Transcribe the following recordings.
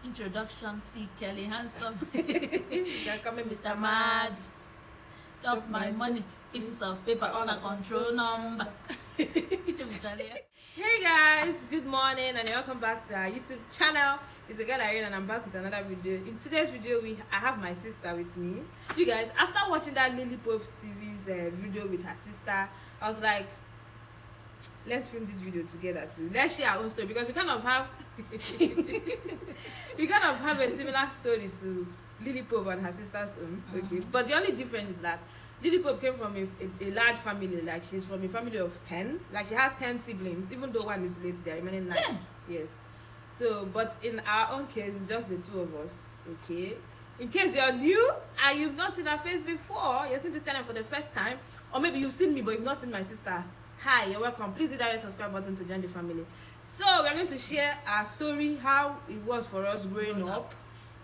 Introduction, see Kelly handsome. Mr. Mad. Chop my money. Pieces of paper on a control number. Hey guys, good morning and welcome back to our YouTube channel. It's a girl Irene and I'm back with another video. In today's video, I have my sister with me. You guys, after watching that Lily Pope's TV's video with her sister, I was like, let's film this video together too. Let's share our own story because we kind of have a similar story to Lily Pope and her sister's own. Okay, but the only difference is that Lily Pope came from a large family. Like she's from a family of 10. Like she has 10 siblings, even though one is late, they're remaining 9. 10? Yes. So, but in our own case, it's just the two of us. Okay. In case you're new and you've not seen her face before, you're seeing this channel for the first time, or maybe you've seen me but you've not seen my sister. Hi, you're welcome. Please hit that red subscribe button to join the family. So we're going to share our story, how it was for us growing up,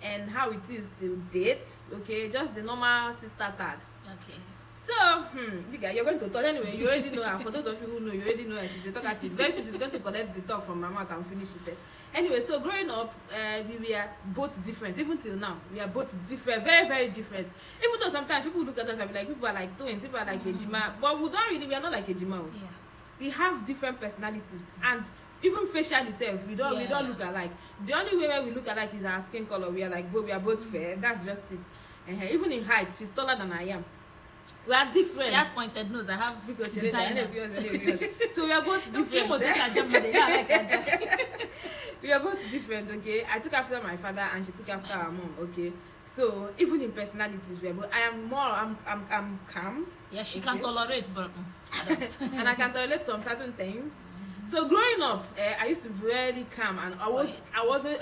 and how it is till date. Okay, just the normal sister tag. Okay. So, you're going to talk anyway. You already know her. For those of you who know, you already know her. She's a talkative. Very soon she's going to collect the talk from my mouth and finish it. Anyway, so growing up, we are both different. Even till now, we are both different, very, very different. Even though sometimes people look at us and be like, people are like twins, people are like Ejima, but we are not like Ejima. Yeah. We have different personalities, and even facial itself, we don't look alike. The only way we look alike is our skin color. We are both fair. That's just it. Even in height, she's taller than I am. We are different. She has pointed nose. I have designers. So we are both different. We are both different, okay? I took after my father and she took after her mom, okay? So even in personalities, we are both. I'm calm. Yeah, she can tolerate, but I don't. And I can tolerate some certain things. So growing up, I used to be very calm, and I wasn't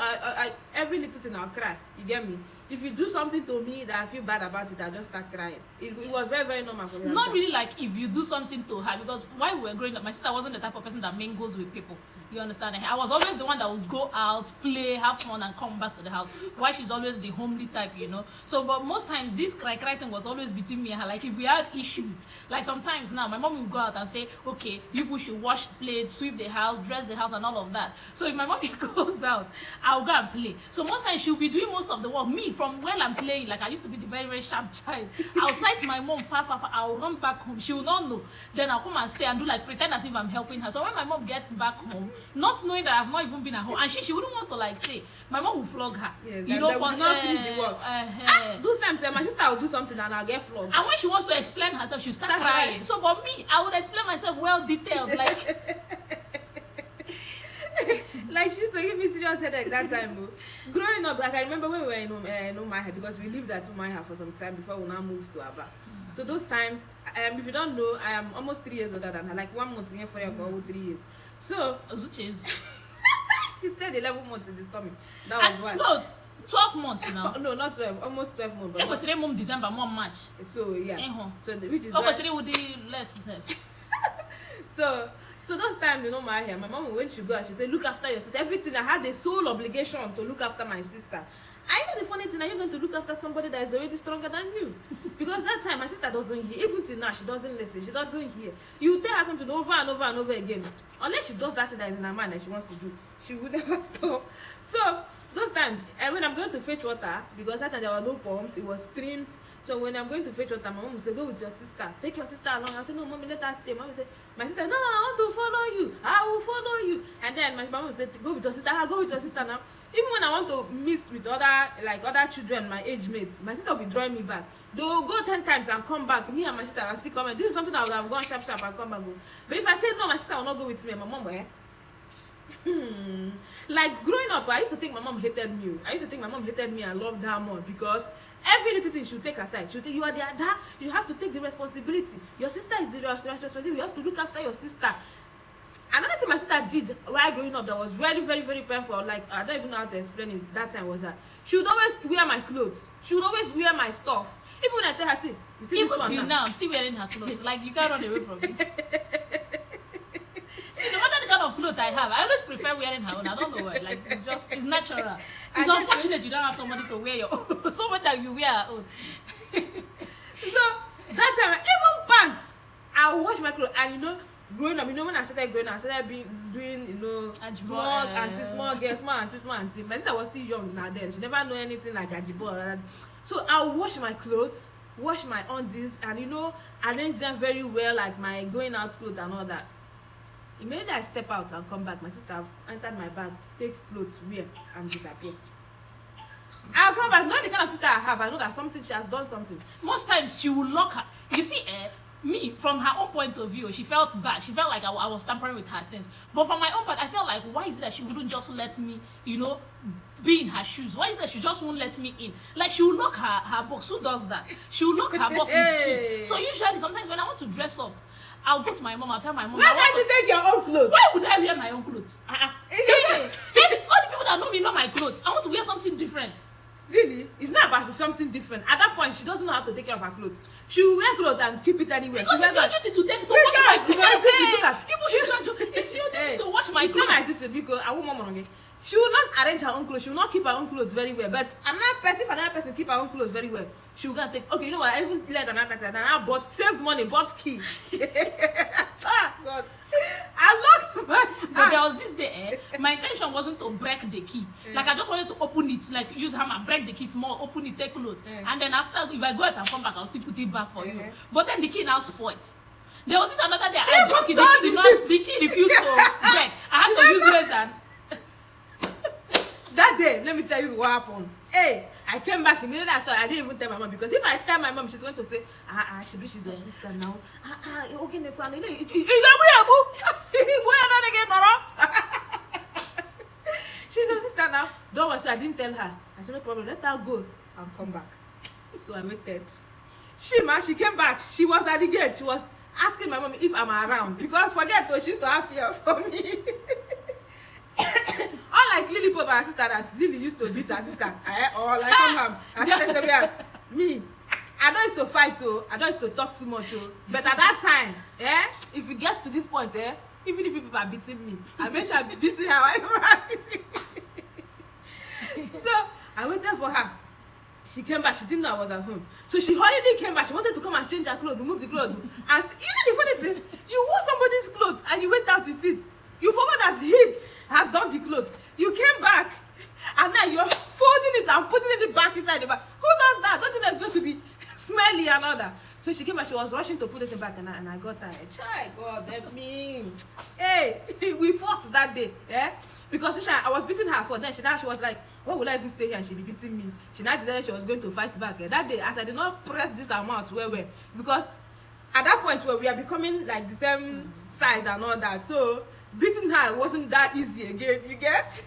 every little thing I'll cry. You get me? If you do something to me that I feel bad about it, I just start crying. It was very, very normal for me. Not really like if you do something to her, because while we were growing up, my sister wasn't the type of person that mingles with people. You understand? I was always the one that would go out, play, have fun, and come back to the house. Why she's always the homely type, you know. So, but most times this cry thing was always between me and her. Like if we had issues, like sometimes now my mom will go out and say, okay, you should wash the plates, sweep the house, dress the house, and all of that. So if my mom goes out, I'll go and play. So most times she'll be doing most of the work. Me, from when I'm playing, like I used to be the very, very sharp child. I'll sight my mom far. I'll run back home. She will not know. Then I'll come and stay and do like pretend as if I'm helping her. So when my mom gets back home, not knowing that I've not even been at home, and she wouldn't want to like say, my mom will flog her. Yeah, you know, for not finish the work. Those times my sister will do something and I'll get flogged. And when she wants to explain herself, she'll start crying. So for me, I would explain myself well detailed, like like she used to give me serious headache that time. Growing up, like I remember when we were in Umuahia, because we lived at Umuahia for some time before we now moved to Aba. So those times, if you don't know, I am almost 3 years older than her, like 1 month here for her, 3 years. So she stayed 11 months in the stomach. That was one. No, 12 months now. No, not 12, almost 12 months. It was December, March. So yeah. So which is less. So those times, you know, my mom, when she go out, she say, look after your sister. Everything, I had the sole obligation to look after my sister. I know the funny thing, are you going to look after somebody that is already stronger than you? Because that time my sister doesn't hear. Even till now, she doesn't listen. She doesn't hear. You tell her something over and over and over again. Unless she does that thing that is in her mind that she wants to do, she will never stop. So those times, and when I'm going to fetch water, because that time there were no pumps, it was streams. So when I'm going to fetch water, my mom will say, go with your sister. Take your sister along. I say, no, mommy, let her stay. Mom will say, my sister, no, I want to follow you. I will follow you. And then my mom will say, go with your sister. I'll go with your sister now. Even when I want to mix with other children, my age mates, my sister will be drawing me back. They will go 10 times and come back. Me and my sister are still coming. This is something I would have gone sharp and come back. But if I say no, my sister will not go with me. My mom will. Like growing up, I used to think my mom hated me. I used to think my mom hated me and loved her more because every little thing she would take aside. She would think, you are the dad, you have to take the responsibility. Your sister is the responsibility. You have to look after your sister. Another thing my sister did while growing up that was very, very, very painful, like I don't even know how to explain it that time, was that she would always wear my clothes. She would always wear my stuff. Even when I tell her, see, you see this one now, I'm still wearing her clothes. Like you can't run away from it. See, no matter the kind of clothes I have, I always prefer wearing her own. I don't know why. Like it's natural. It's unfortunate you don't have somebody to wear your own. Someone that you wear her own. So that time, even pants, I wash my clothes, and you know, growing up, you know, when I started growing up, I started doing, you know, small girl, small auntie. My sister was still young now then. She never knew anything like ajibo or that. So I'll wash my clothes, wash my undies, and, you know, arrange them very well, like my going out clothes and all that. Immediately I step out and come back, my sister have entered my bag, take clothes, wear, and disappear. I'll come back, knowing the kind of sister I have, I know that she has done something. Most times she will lock her. You see, me, from her own point of view, she felt bad. She felt like I was tampering with her things. But from my own part, I felt like, why is it that she wouldn't just let me, you know, be in her shoes? Why is it that she just won't let me in? Like, she will lock her box. Who does that? She will lock her box with key. So usually, sometimes when I want to dress up, I'll go to my mom, I'll tell my mom. Why can't you take your own clothes? Why would I wear my own clothes? All the people that know me know my clothes. I want to wear something different. Really? It's not about something different. At that point, she doesn't know how to take care of her clothes. She will wear clothes and keep it anywhere. Because it's your duty to wash my clothes. It's your duty to wash my clothes. It's not my duty because I won't mom. She will not arrange her own clothes. She will not keep her own clothes very well. But if another person keep her own clothes very well, she will gonna take. Okay, you know what? I even let another person. And I saved money, bought key. Ah, God. I locked my. But there was this day, my intention wasn't to break the key. Like I just wanted to open it, like use hammer, break the key small, open it, take clothes, and then after, if I go out and come back, I'll still put it back for you. But then the key now spoiled. There was this another day I broke it. The key refused to break. I had to use razor. That day, let me tell you what happened. Hey, I came back immediately. I didn't even tell my mom because if I tell my mom, she's going to say, she's your sister now. Okay, you she's your sister now. Don't worry, so I didn't tell her. I said, no problem, let her go and come back. So I waited. She came back. She was at the gate. She was asking my mom if I'm around because forget though, she used to have fear for me. Unlike Lily Pop, her sister, that Lily used to beat her sister, or like somehow her sister said, me, I don't used to fight too, I don't used to talk too much too. But at that time, if it gets to this point, even if people are beating me, I make sure I'm beating her. So I waited for her. She came back. She didn't know I was at home, so she hurriedly came back. She wanted to come and change her clothes, remove the clothes. And you know the funny thing, you wore somebody's clothes and you went out with it. You forgot that heat has done the clothes. You came back and now you're folding it and putting it back inside the bag. Who does that? Don't you know it's going to be smelly and all that? So she came back, she was rushing to put it back and I got her. Chai, God, that means. Hey, we fought that day. Because I was beating her for then. She was like, why would I even stay here and she be beating me? She now decided she was going to fight back. That day, as I did not press this amount because at that point where we are becoming like the same size and all that. So beating her wasn't that easy again, you get?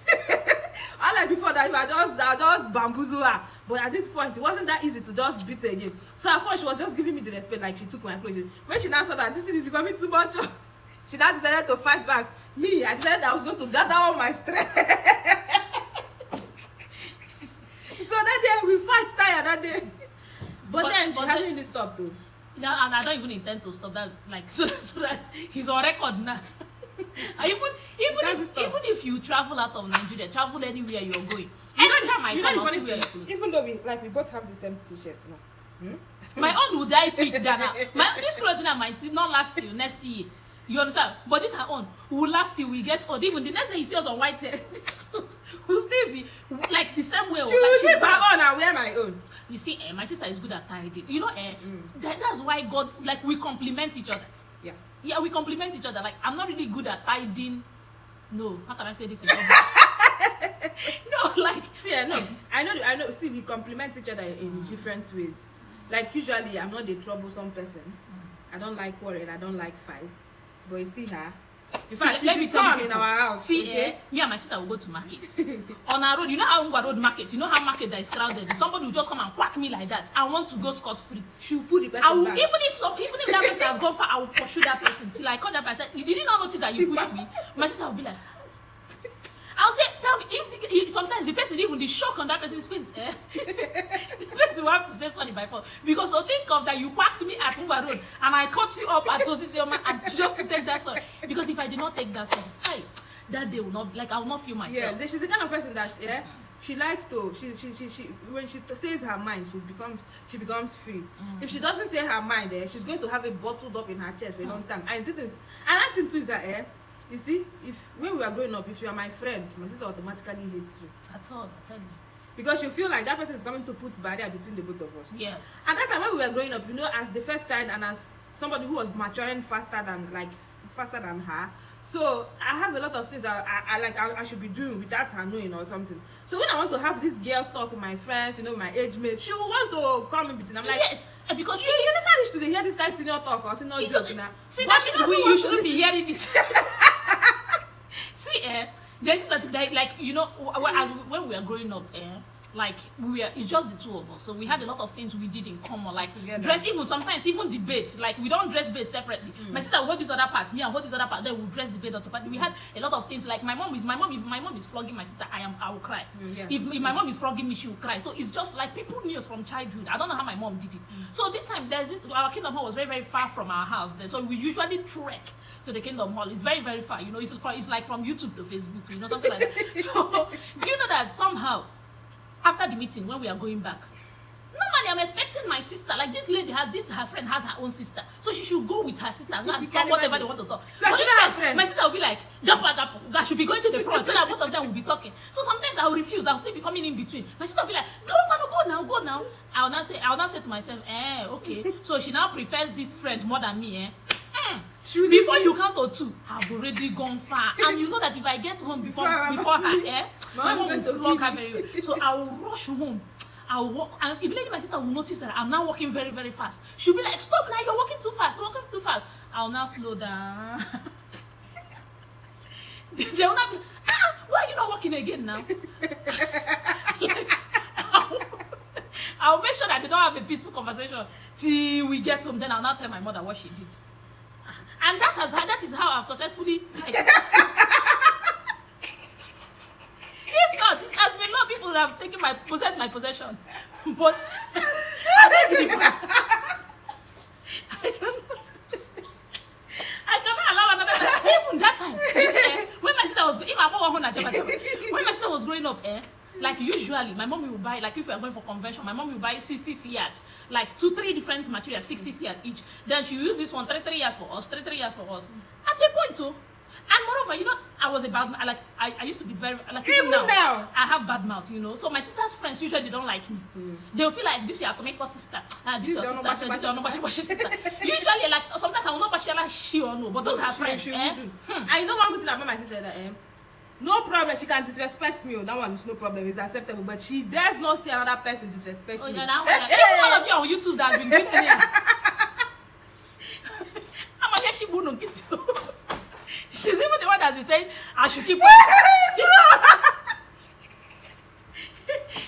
Unlike before that, I just bamboozle her. But at this point, it wasn't that easy to just beat her again. So at first, she was just giving me the respect, like she took my clothes. When she now saw that this thing is becoming too much, she now decided to fight back. Me, I decided I was going to gather all my strength. So that day, we fight tired that day. But then she hasn't really stopped though. Yeah, and I don't even intend to stop. That's like so that he's on record now. Even if you travel out of Nigeria, travel anywhere you're going, anytime I come, I'll see wear clothes. Even though we both have the same t-shirts now. My own will die quick than now. This clothes now might not last till next year. You understand? But this her own will last till we get old. Even the next day you see us on white hair, this clothes will still be like the same way. She will leave her own and wear my own. You see, my sister is good at tidying. You know, that's why God, like, we complement each other. Yeah, we complement each other. Like, I'm not really good at tidying. No, how can I say this in No, like, yeah, no. I know. See, we complement each other in different ways. Like, usually, I'm not a troublesome person. I don't like quarrel. I don't like fight. But you see her. In fact, she's the son in our house. See, me and my sister will go to market. On our road, you know how Ngwa road market? You know how market that is crowded? Somebody will just come and quack me like that. I want to go scot-free. She'll put the person back. Even if that person has gone far, I will pursue that person till I call that person. You didn't not notice that you pushed me. My sister will be like, I'll say, tell me, if sometimes the person, even the shock on that person's face, the person will have to say sorry by phone. Because to think of that, you packed me at Ngwa Road and I caught you up at Osisioma and just to take that sorry. Because if I did not take that sorry, that day will not, like, I will not feel myself. Yeah, she's the kind of person that, she likes to she when she says her mind, she becomes free. If she doesn't say her mind, she's going to have it bottled up in her chest for a long time. And that thing too is that you see, when we were growing up, if you are my friend, my sister automatically hates you. At all, I tell you. Because you feel like that person is coming to put barrier between the both of us. Yes. At that time when we were growing up, you know, as the first child and as somebody who was maturing faster than her, so I have a lot of things I should be doing without her knowing or something. So when I want to have this girl talk with my friends, you know, my age mates, she will want to come in between. I'm like, yes, because you never used to hear this kind of senior talk or senior joke. See, that means you shouldn't be hearing this. See, there's like, you know, when we were growing up, like it's just the two of us, so we had a lot of things we did in common, like together. Dress, even sometimes even debate, like we don't dress bed separately. My sister will hold this other part, me and hold this other part, then we'll dress the bed other part. We had a lot of things, like if my mom is flogging my sister, I will cry. If my mom is flogging me, she will cry. So it's just like people knew us from childhood. I don't know how my mom did it. So this time our Kingdom Hall was very, very far from our house then, so we usually trek to the Kingdom Hall. It's very, very far, you know. It's like from YouTube to Facebook, you know, something like that. So do you know that somehow after the meeting, when we are going back, normally I'm expecting my sister, like this lady her friend has her own sister, so she should go with her sister and talk whatever they want to talk. So but instead, my sister will be like, that should be going to the front, so that both of them will be talking. So sometimes I will refuse, I'll still be coming in between. My sister will be like, go now. I'll now say to myself, okay. So she now prefers this friend more than me, Before you count to 2, I've already gone far. And you know that if I get home before her, my mom will flog her very well. So I will rush home. I'll walk, and immediately my sister will notice that I'm now walking very, very fast. She'll be like, stop now, you're walking too fast. I'll now slow down. They'll not be, why are you not walking again now? I'll make sure that they don't have a peaceful conversation till we get home. Then I'll now tell my mother what she did. And that is how I've successfully, like, if not, it has been a lot of people that have possessed my possession. But I cannot allow another. Even that time, when my sister was growing up, like usually my mom will buy, like if we are going for convention, my mom will buy 60 yards, like 2-3 different materials, 60 yards each. Then she use this one 3 years for us, 3 years for us. At the point too. And moreover, you know, I was a bad mouth. Like I used to be very, like even now I have bad mouth, you know. So my sister's friends usually don't like me. They'll feel like this is your tomato sister, this is your sister, this is your no sister. Usually, like sometimes I will not bash like she or no, but those are friends. I know one good thing about my sister that no problem, she can disrespect me. That one is no problem, it's acceptable. But she does not see another person disrespect me. Yeah, even one of you on YouTube that have been doing it. I'm gonna get she won't get you. She's even the one that's been saying I should keep quiet.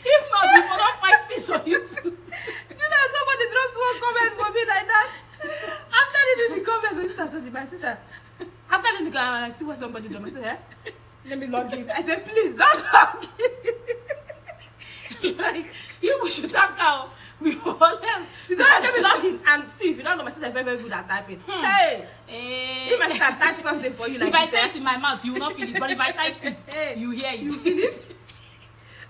If not, you will not fight this on YouTube. You know, somebody dropped one comment for me like that. After reading the comment, my sister. After reading the comment, I'm like, see what somebody did. I said, let me log in. I said, please don't log in. Like, you should thank her before them. He said, let me log in. And see, if you don't know, my sister is very, very good at typing. Hey! If my sister type something for you, like if I say it in my mouth, you will not feel it. But if I type it, you hear it. You feel it?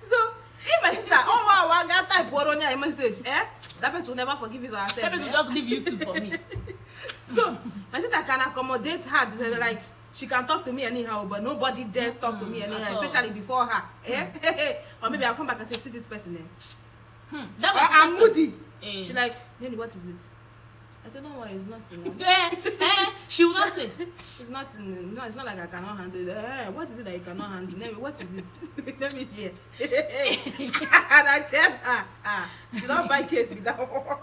So, if my sister, I got type what on your message, that person will never forgive his or herself. That person will just leave YouTube for me. So, my sister can accommodate her, like, she can talk to me anyhow, but nobody dares talk to me anyhow, especially before her. Or maybe I'll come back and say, see this person I'm moody. She's like, Nenny, what is it? I said, don't worry, it's nothing. She will not say. It's nothing. No, it's not like I cannot handle it. What is it that you cannot handle? Nenny, what is it? Let me hear. And I tell her, she don't buy case with that one.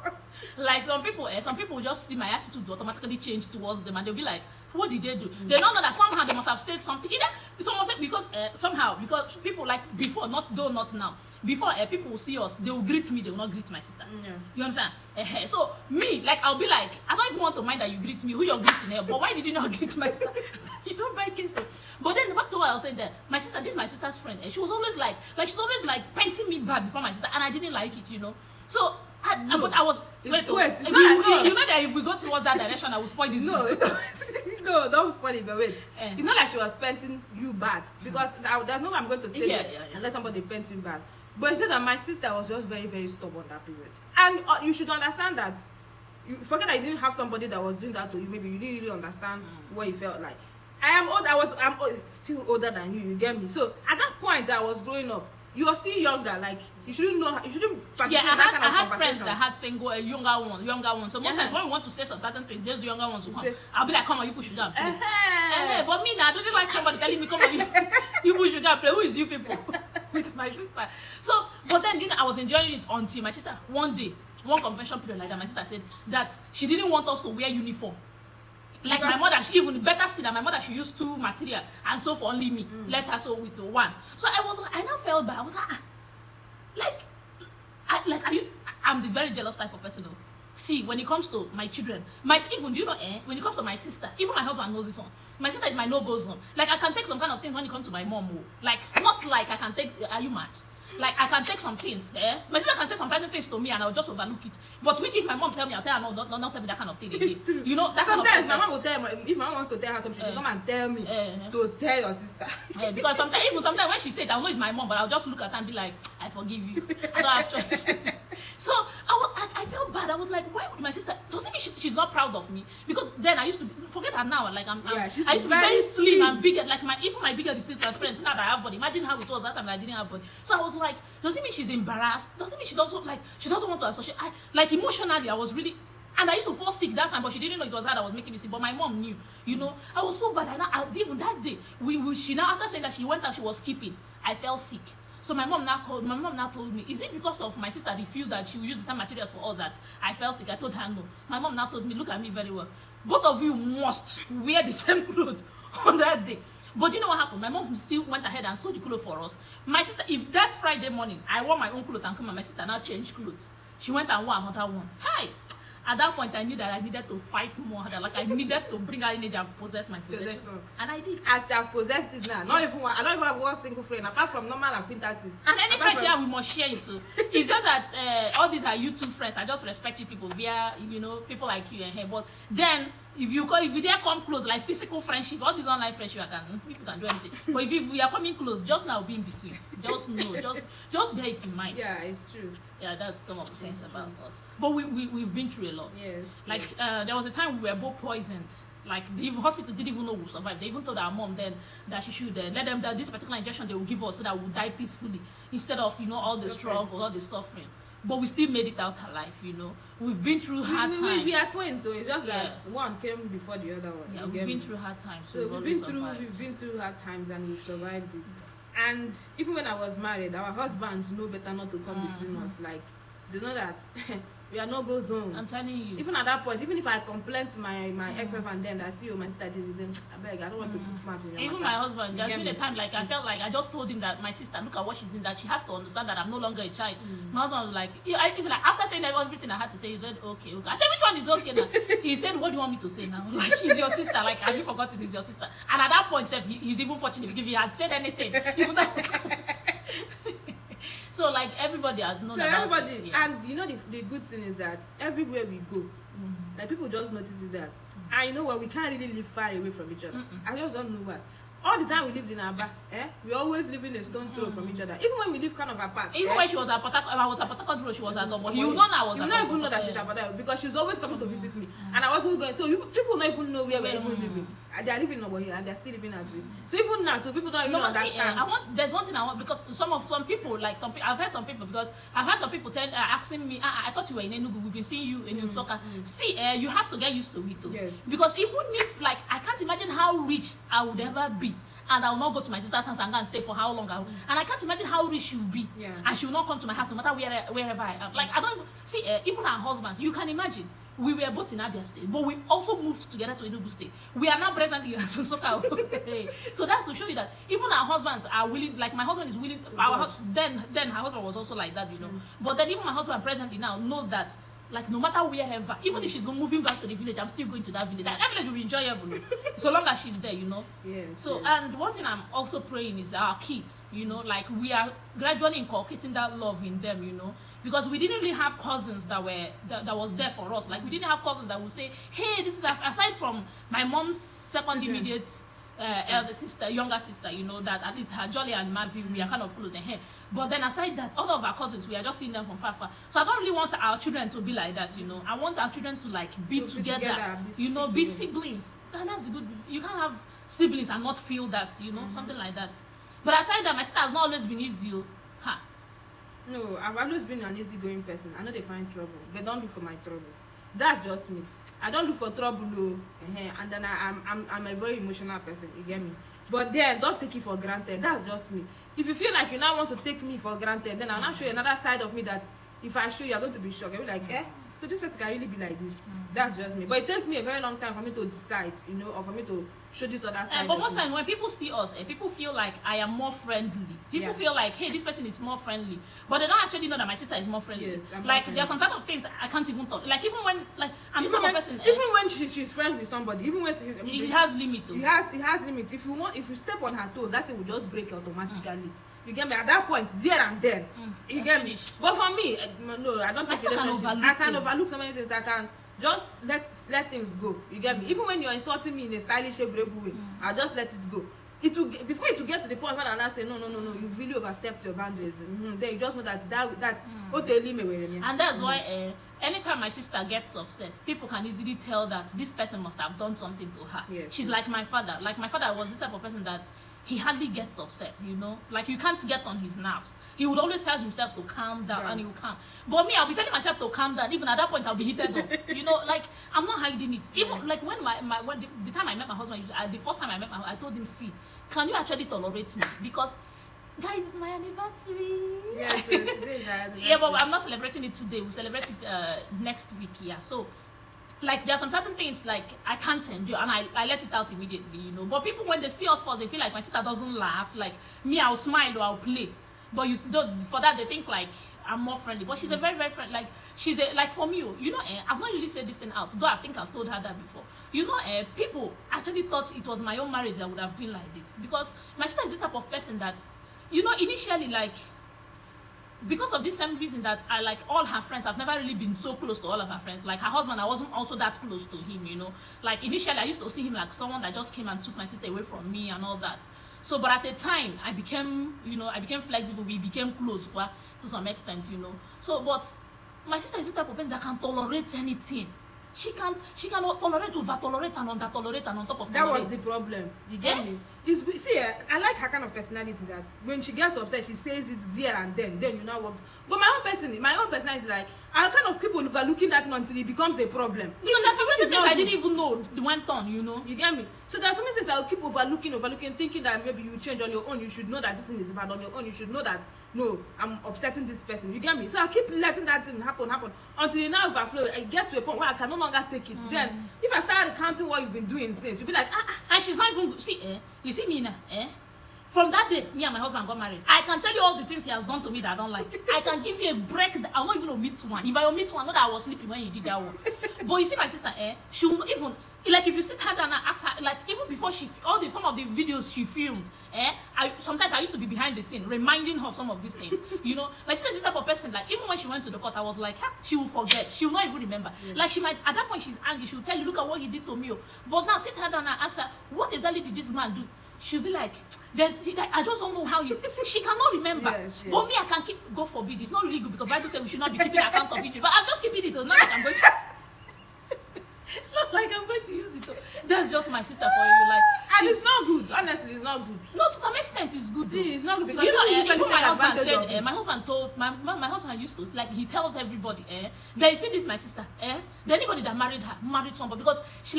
Like some people just see my attitude automatically change towards them, and they'll be like, what did they do? They don't know that somehow they must have said something. Either some of it because because people like before, not now. Before people will see us, they will greet me, they will not greet my sister. You understand? So me, like I'll be like, I don't even want to mind that you greet me, who you're greeting her, but why did you not greet my sister? You don't buy cases. But then back to what I was saying there, my sister, this is my sister's friend, and she was always like she's always like painting me bad before my sister, and I didn't like it, you know. So but I was wait. It's You not know that if we go towards that direction, I will spoil this video. No, don't spoil it. But wait, Eh. it's not like she was painting you bad because there's no way I'm going to stay there Yeah. unless somebody paints you bad. But it's just that my sister was just very, very stubborn that period, and you should understand that. You forget I didn't have somebody that was doing that to you. Maybe you didn't really understand what you felt like. I'm still older than you. You get me? So at that point, I was growing up. You were still younger. Like you shouldn't know. You shouldn't participate in that kind of I had conversation. friends that had single younger ones. So most times when we want to say some certain things, those younger ones will come. I'll be like, come on, you push you down. But me now, I don't like somebody telling me, come on, you push you down. Play. Who is you people? With my sister. So, but then I was enjoying it until my sister one day, one convention period like that, my sister said that she didn't want us to wear uniform. Like because my mother, she even better still than my mother, she used 2 material and sew for only me. Let her sew with 1. So I now felt bad. I was like, I'm the very jealous type of person. Though. See, when it comes to my children, even when it comes to my sister, even my husband knows this one. My sister is my no-go zone. Like I can take some kind of things when it comes to my mom. Like not like I can take. Are you mad? Like I can take some things, My sister can say some certain things to me and I'll just overlook it. But which if my mom tell me, I'll tell her no, don't tell me that kind of thing again. It's true. You know, that sometimes kind of my mom will tell me, if my mom wants to tell her something, she'll come and tell me to tell your sister. Because sometimes when she said, I know it's my mom, but I'll just look at her and be like, I forgive you. I don't have choice. So I felt bad. I was like, why would my sister? Doesn't mean she's not proud of me? Because then I used to forget her now. Like I used to be very slim and bigger. Like even my bigger is still transparent. Now that I have body, imagine how it was that time that I didn't have body. So I was like, doesn't mean she's embarrassed. Doesn't mean she doesn't want to associate. Like emotionally, I was really. And I used to fall sick that time, but she didn't know it was her that was making me sick. But my mom knew, I was so bad. Even that day, she now after saying that she went and she was skipping, I felt sick. So my mom now told me, is it because of my sister refused that she would use the same materials for all that I felt sick? I told her no. My mom now told me, look at me very well. Both of you must wear the same clothes on that day. But you know what happened? My mom still went ahead and sewed the clothes for us. My sister, if that Friday morning, I wore my own clothes and come and my sister now changed clothes. She went and wore another one. Hi! At that point, I knew that I needed to fight more. Like I needed to bring her in age and possess my possession. And I did. As I've possessed it now. I don't even have one single friend apart from normal acquaintances. And any friend here, we must share it too. It's just that all these are YouTube friends. I just respect you people via, people like you and her. But then, if you dare come close, like physical friendship, all these online friendship, people can do anything. But if we are coming close, just now be in between. Just know, just bear it in mind. Yeah, it's true. Yeah, that's some of the things about us. But we've been through a lot. Yes. Like there was a time we were both poisoned. Like the hospital didn't even know we survived. They even told our mom then that she should let them that this particular injection they will give us so that we'll die peacefully instead of all the struggle, all the suffering. But we still made it out alive, We've been through hard times. We are twins, so it's just that one came before the other one. Yeah, we've been through hard times. So we've been through hard times and we've survived it. And even when I was married, our husbands know better not to come between us. Like they know that we are no-go zones. I'm telling you. Even at that point, even if I complain to my ex-husband then that still my sister did it, I beg, I don't want to put mouth in your Even matter. my husband, there's been a time like I felt like I just told him that my sister, look at what she's doing, that she has to understand that I'm no longer a child. My husband was like, even like after saying everything I had to say, he said, okay. I said, which one is okay now? He said, what do you want me to say now? Like, he's your sister. Like, have you forgotten he's your sister? And at that point, he's even fortunate if he had said anything. Even that was So like everybody has known about it. Yeah. And the good thing is that everywhere we go, like people just notice that. And you know what, we can't really live far away from each other. I just don't know why. All the time we lived in Aba, we always live in a stone throw from each other. Even when we live kind of apart. Even when she was at I was at Port she was at Obo. You know I was at You don't even know that she's at Port because she was always coming to visit me. And I wasn't going. So people don't even know where we're even living. They are living over here and they're still living at it. So even now, so people don't even understand. There's one thing I want because some people like I've heard some people because I've heard some people asking me, I thought you were in Enugu. We've been seeing you in NSUKKA. See, you have to get used to it too. Yes. Because even if like I can't imagine how rich I would ever be. And I will not go to my sister's house and go and stay for how long and I can't imagine how rich she will be. Yeah. And she will not come to my house no matter wherever I am. Like I don't even see even our husbands, you can imagine. We were both in Abia State, but we also moved together to Enugu State. We are now presently in NSUKKA. So that's to show you that even our husbands are willing, like my husband is willing, then her husband was also like that, But then even my husband presently now knows that Like no matter wherever, even if she's moving back to the village, I'm still going to that village. That village will be enjoyable, so long as she's there, you know. Yes. So yes. and one thing I'm also praying is our kids, you know, like we are gradually inculcating that love in them, you know, because we didn't really have cousins that were that was there for us. Like we didn't have cousins that would say, hey, this is aside from my mom's second immediate elder sister, younger sister, you know, that at least her Jolly and Mavi, we are kind of close in here. But then aside that, all of our cousins, we are just seeing them from far. So I don't really want our children to be like that, you know. I want our children to like be together, you know, be siblings. And that's good. You can't have siblings and not feel that, you know, something like that. But aside that, my sister has not always been easy. Ha. No, I've always been an easygoing person. I know they find trouble, but don't look for my trouble. That's just me. I don't look for trouble, and then I'm a very emotional person. You get me? But then don't take it for granted. That's just me. If you feel like you now want to take me for granted, then I'll not show you another side of me that if I show you, you're going to be shocked. You'll be like, so this person can really be like this. That's just me. But it takes me a very long time for me to decide, you know, or for me to show this other side. But most times when people see us, people feel like I am more friendly. People feel like, hey, this person is more friendly. But they don't actually know that my sister is more friendly. Yes, like there are some type of things I can't even talk. Like even when, like I'm this type of person. Even when she's friends with somebody, even when it has limit. It has limit. If you step on her toes, that thing will just break automatically. You get me? At that point, there and then, you get me? But for me, no, I don't take relationships. I can overlook so many things. I can just let things go. You get me? Even when you're insulting me in a stylish, agreeable way, I just let it go. It will before it will get to the point where I say no, you've really overstepped your boundaries. Then you just know that and that's why anytime my sister gets upset, people can easily tell that this person must have done something to her. Yes, she's like my father. Like my father was this type of person that he hardly gets upset, you know, like you can't get on his nerves. He would always tell himself to calm down, and he will calm. But me, I'll be telling myself to calm down. Even at that point, I'll be heated up. You know, like I'm not hiding it. Even like when when the time I met my husband, the first time I met my husband, I told him, see, can you actually tolerate me? Because guys, it's my anniversary. Yes, today yeah, but I'm not celebrating it today. We'll celebrate it next week. Yeah, so. Like there are some certain things like I can't endure, and I let it out immediately, you know. But people when they see us first, they feel like my sister doesn't laugh. Like me, I'll smile or I'll play. But you still for that they think like I'm more friendly. But she's a very friendly. Like she's like for me, you know. I've not really said this thing out, though I think I've told her that before. You know, people actually thought it was my own marriage that would have been like this because my sister is this type of person that, you know, initially like. Because of this same reason that I like all her friends, I've never really been so close to all of her friends. Like her husband, I wasn't also that close to him, you know. Like initially, I used to see him like someone that just came and took my sister away from me and all that. So, but at the time, I became flexible. We became close, well, to some extent, you know. So, but my sister is this type of person that can tolerate anything. She can tolerate, over tolerate, and under tolerate, and on top of that tolerate. was the problem. You get me? See, I like her kind of personality that when she gets upset, she says it there and then you now work. But my own personality, like I kind of keep overlooking that until it becomes a problem. Because there's so many things I didn't even know went on, you know. You get me? So there's so many things I'll keep overlooking, thinking that maybe you change on your own. You should know that this thing is bad on your own. You should know that no, I'm upsetting this person. You get me? So I keep letting that thing happen until it now overflow. I get to a point where I can no longer take it. Then if I start recounting what you've been doing since, you'll be like, and she's not even you see me now, From that day, me and my husband got married. I can tell you all the things he has done to me that I don't like. I can give you a break. I'll not even omit one. If I omit one, not that I was sleeping when you did that one. But you see my sister, she will not even, like if you sit her down and ask her, like even before some of the videos she filmed, sometimes I used to be behind the scene reminding her of some of these things. You know, my sister is this type of person, like even when she went to the court, I was like, she will forget. She will not even remember. Yes. Like she might, at that point she's angry. She will tell you, look at what he did to me. But now sit her down and ask her, what exactly did this man do? She'll be like, I just don't know how she cannot remember. Yes. But me, I can keep, God forbid, it's not really good because Bible says we should not be keeping account of it. But I'm just keeping it, not like I'm going to not like I'm going to use it. That's just my sister for you. Like, and it's not good. Honestly, it's not good. No, to some extent it's good. See, it's not good because you know, my husband said, my husband told my husband used to, like, he tells everybody, that you see this my sister, that anybody that married somebody because she's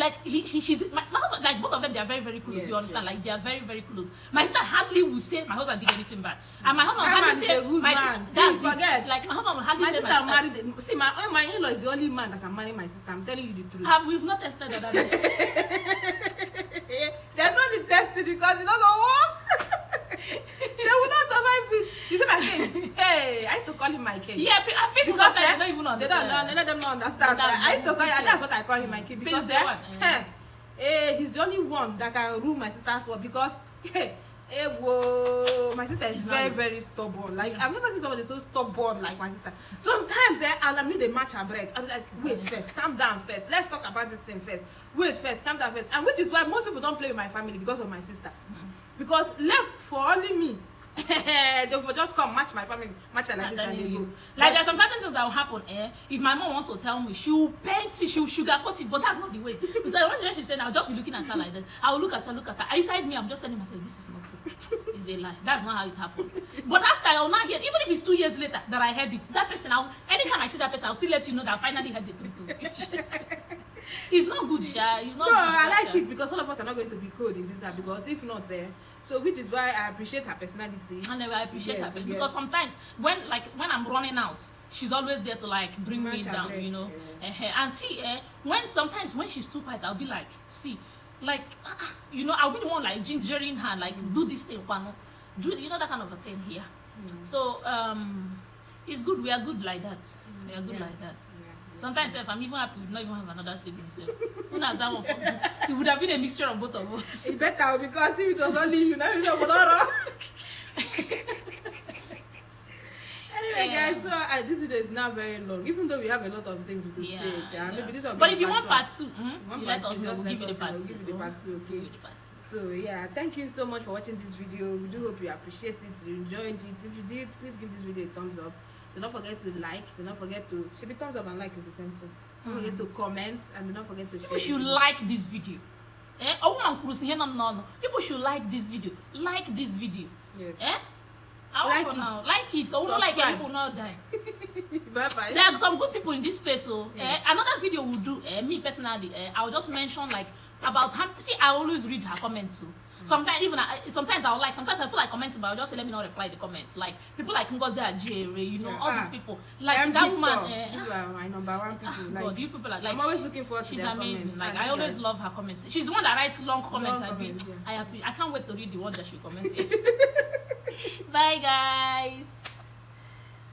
my husband, like both of them, they are very, very close. Yes, you understand? Yes. Like they are very, very close. My sister hardly will say my husband did anything bad, and my husband hardly say my sister. That's it. Like my husband will hardly say my sister married. See, my in-law is the only man that can marry my sister. I'm telling you the truth. We've not tested that. They're not tested because it don't work. They will not survive it. You see my thing? Hey, I used to call call him my king. Yeah, people Because sometimes they don't even understand. They let them not understand. I used to call him, that's what I call him my king. Because he's the only one that can rule my sister's world. Because whoa, my sister is very, very stubborn. Like I've never seen somebody so stubborn like my sister. Sometimes I'll need a match her break. I'm like, wait first, calm down first. Let's talk about this thing first. Wait first, calm down first. And which is why most people don't play with my family because of my sister. Because left for only me. They will just come match my family, match her like this and they go. Like there's some certain things that will happen. If my mom wants to tell me, she'll paint it, she'll sugarcoat it, but that's not the way. Because when she said, I'll just be looking at her like that. I'll look at her. Inside me, I'm just telling myself, this is not true. It's a lie. That's not how it happened. But after I'll not hear, even if it's 2 years later that I heard it, that person, anytime I see that person, I'll still let you know that I finally heard the truth. It's not good, Sha. It's not good. I like it because all of us are not going to be cold in this app because if not, so which is why I appreciate her personality. And I appreciate her because sometimes when I'm running out, she's always there to like bring me down, you know. And see, sometimes when she's too quiet, I'll be like, see, like, you know, I'll be the one like gingering her, like, do this thing, do you know that kind of a thing here. So it's good. We are good like that. We are good like that. Sometimes I'm even happy we not even have another sibling. Who knows that one? It would have been a mixture of both of us. It better because if it was only you, now you know what. Anyway, guys, so this video is now very long. Even though we have a lot of things to say, maybe this will be. But if you want part 2, let us know. We'll give you the part 2. We'll give you the part 2, okay? So yeah, thank you so much for watching this video. We do hope you appreciate it, you enjoyed it. If you did, please give this video a thumbs up. Do not forget to like. Do not forget to. Should be thumbs up and like is the same thing. Don't forget to comment and do not forget to share. People should like this video. People should like this video. Like this video. Yes. Like it. Like it. I won't like it. People not die. Bye bye. There are some good people in this space. So another video we'll do. Me personally, I'll just mention like about how. See, I always read her comments. So. Sometimes even sometimes I'll like, sometimes I feel like commenting, but I'll just say let me not reply the comments. Like people like Ngozi Ajere, you know, all these people. Like that woman. You are my #1 people. Like, God, you people are like. I'm always looking forward to their comments. She's amazing. Like I always love her comments. She's the one that writes long comments. I can't wait to read the one that she comments. Bye guys.